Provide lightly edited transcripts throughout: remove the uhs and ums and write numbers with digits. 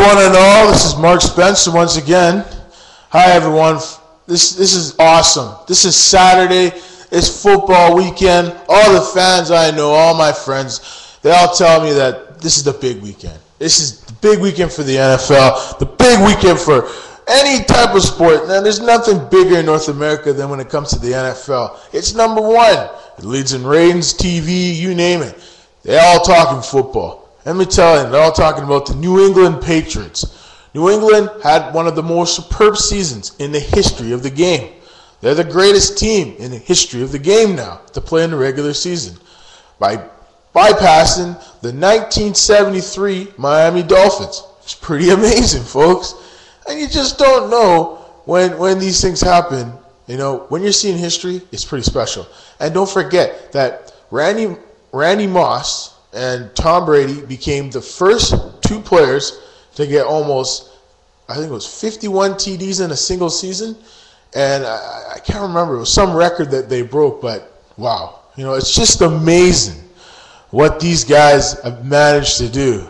one and all. This is Mark Spencer once again. Hi, everyone. This is awesome. This is Saturday. It's football weekend. All the fans I know, all my friends, they all tell me that this is the big weekend. This is the big weekend for the NFL, the big weekend for any type of sport. Now, there's nothing bigger in North America than when it comes to the NFL. It's number one. It leads in ratings, TV, you name it. They're all talking football. Let me tell you, they're all talking about the New England Patriots. New England had one of the most superb seasons in the history of the game. They're the greatest team in the history of the game now to play in the regular season by bypassing the 1973 Miami Dolphins. It's pretty amazing, folks. And you just don't know when these things happen. You know, when you're seeing history, it's pretty special. And don't forget that Randy Moss and Tom Brady became the first two players to get almost, I think it was 51 TDs in a single season. And I can't remember. It was some record that they broke, but wow. You know, it's just amazing what these guys have managed to do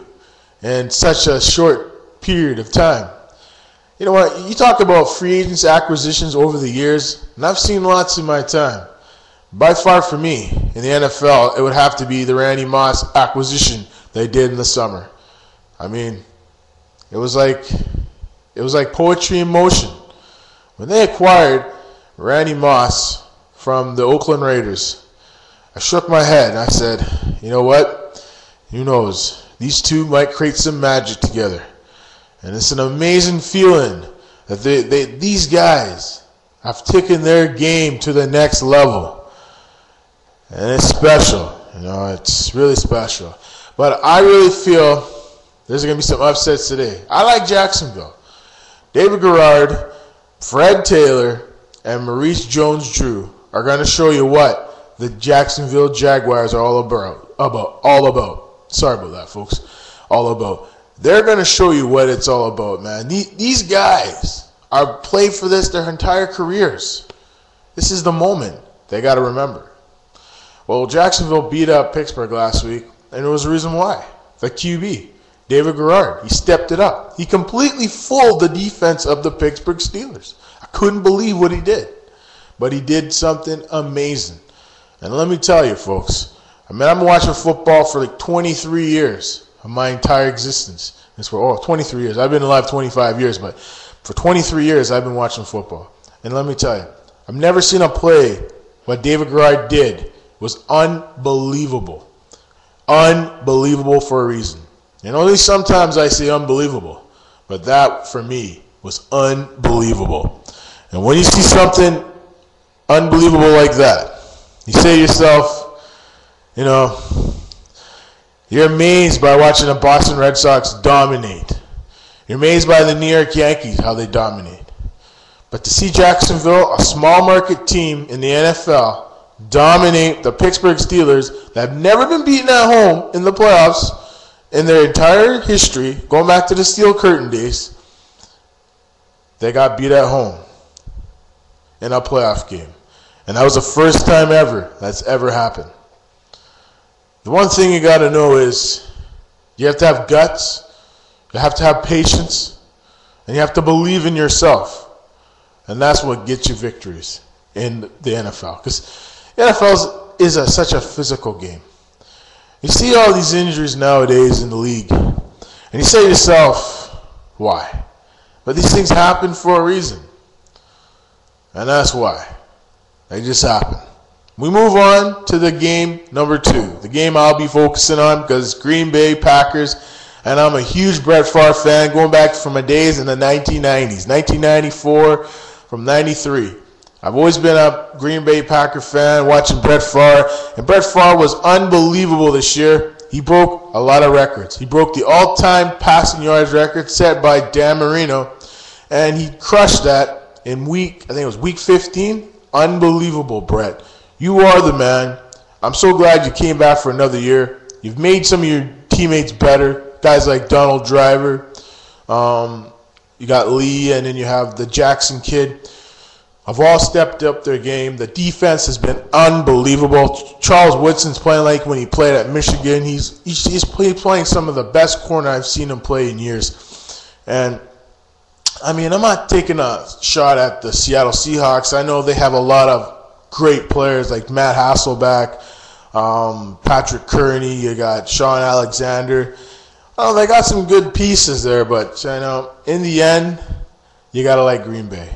in such a short period of time. You know what? You talk about free agents acquisitions over the years, and I've seen lots in my time. By far for me, in the NFL, it would have to be the Randy Moss acquisition they did in the summer. I mean, it was like poetry in motion. When they acquired Randy Moss from the Oakland Raiders, I shook my head and I said, you know what? Who knows? These two might create some magic together. And it's an amazing feeling that these guys have taken their game to the next level. And it's special. You know, it's really special. But I really feel there's going to be some upsets today. I like Jacksonville. David Garrard, Fred Taylor, and Maurice Jones-Drew are going to show you what the Jacksonville Jaguars are all about. Sorry about that, folks. All about. They're going to show you what it's all about, man. These guys are played for this their entire careers. This is the moment they got to remember. Well, Jacksonville beat up Pittsburgh last week, and there was a reason why. The QB, David Garrard, he stepped it up. He completely fooled the defense of the Pittsburgh Steelers. I couldn't believe what he did, but he did something amazing. And let me tell you, folks, I've been watching football for like 23 years of my entire existence. It's for 23 years. I've been alive 25 years, but for 23 years, I've been watching football. And let me tell you, I've never seen a play what David Garrard did was unbelievable. Unbelievable for a reason. And only sometimes I say unbelievable, but that for me was unbelievable. And when you see something unbelievable like that, you say to yourself, you know, you're amazed by watching the Boston Red Sox dominate. You're amazed by the New York Yankees, how they dominate. But to see Jacksonville, a small market team in the NFL, dominate the Pittsburgh Steelers that have never been beaten at home in the playoffs in their entire history, going back to the Steel Curtain days, they got beat at home in a playoff game. And that was the first time ever that's ever happened. The one thing you got to know is you have to have guts, you have to have patience, and you have to believe in yourself. And that's what gets you victories in the NFL. Because the NFL is such a physical game. You see all these injuries nowadays in the league, and you say to yourself, why? But these things happen for a reason. And that's why. They just happen. We move on to the game number 2. The game I'll be focusing on because Green Bay Packers, and I'm a huge Brett Favre fan going back from my days in the 1990s, 1994 from 93. I've always been a Green Bay Packer fan, watching Brett Favre. And Brett Favre was unbelievable this year. He broke a lot of records. He broke the all-time passing yards record set by Dan Marino. And he crushed that in week 15. Unbelievable, Brett. You are the man. I'm so glad you came back for another year. You've made some of your teammates better. Guys like Donald Driver. You got Lee, and then you have the Jackson kid. Have all stepped up their game. The defense has been unbelievable. Charles Woodson's playing like when he played at Michigan. He's playing some of the best corner I've seen him play in years. And I mean, I'm not taking a shot at the Seattle Seahawks. I know they have a lot of great players like Matt Hasselbeck, Patrick Kearney, you got Sean Alexander. Oh, they got some good pieces there, but you know, in the end, you got to like Green Bay.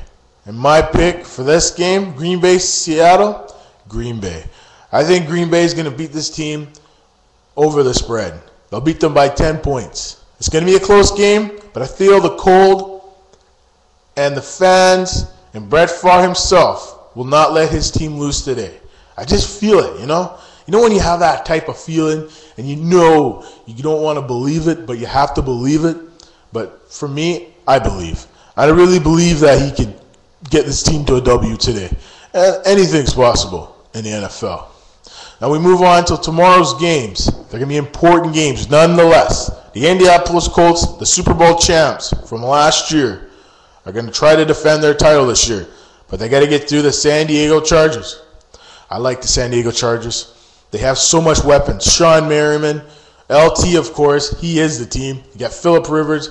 And my pick for this game, Green Bay, Seattle, Green Bay. I think Green Bay is going to beat this team over the spread. They'll beat them by 10 points. It's going to be a close game, but I feel the cold and the fans and Brett Favre himself will not let his team lose today. I just feel it, you know? You know when you have that type of feeling and you know you don't want to believe it, but you have to believe it? But for me, I believe. I really believe that he can get this team to a W today. And anything's possible in the NFL. Now we move on to tomorrow's games. They're going to be important games nonetheless. The Indianapolis Colts, the Super Bowl champs from last year, are going to try to defend their title this year. But they got to get through the San Diego Chargers. I like the San Diego Chargers. They have so much weapons. Sean Merriman, LT, of course, he is the team. You got Phillip Rivers,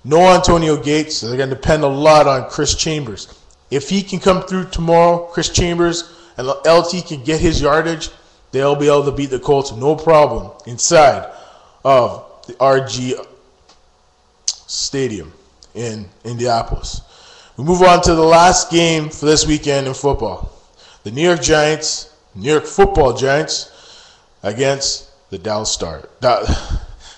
no Antonio Gates, so they're going to depend a lot on Chris Chambers. If he can come through tomorrow, Chris Chambers, and LT can get his yardage, they'll be able to beat the Colts no problem inside of the RG Stadium in Indianapolis. We move on to the last game for this weekend in football. The New York Giants, New York Football Giants, against the Dallas Stars.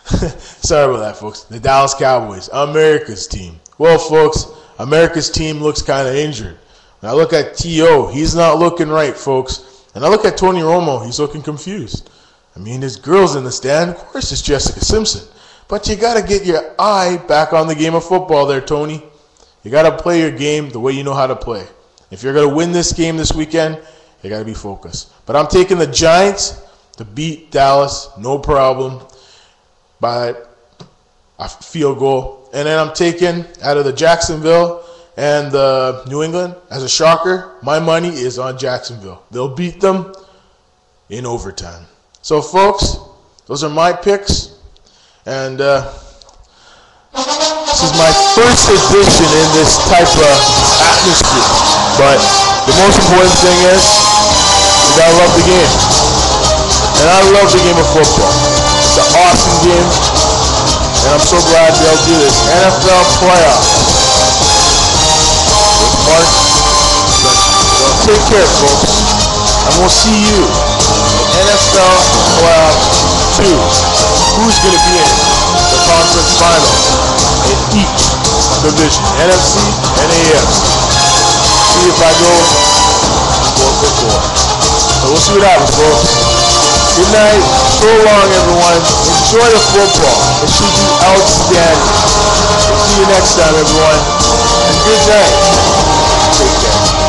Sorry about that, folks. The Dallas Cowboys, America's team. Well, folks, America's team looks kind of injured. When I look at T.O., he's not looking right, folks. And I look at Tony Romo, he's looking confused. I mean, there's girls in the stand. Of course, it's Jessica Simpson. But you got to get your eye back on the game of football there, Tony. You got to play your game the way you know how to play. If you're going to win this game this weekend, you got to be focused. But I'm taking the Giants to beat Dallas, no problem, by a field goal. And then I'm taking out of the Jacksonville and the New England, as a shocker, my money is on Jacksonville. They'll beat them in overtime. So, folks, those are my picks. And this is my first edition in this type of atmosphere. But the most important thing is you gotta love the game. And I love the game of football. It's an awesome game. And I'm so glad they'll do this. NFL playoffs. With Mark. So take care, folks. And we'll see you in NFL playoffs 2. Who's going to be in the conference finals in each division, NFC and AFC. See if I go 4-4. So we'll see what happens, folks. Good night. So long, everyone. Enjoy the football. It should be outstanding. We'll see you next time, everyone. And good night. Take care.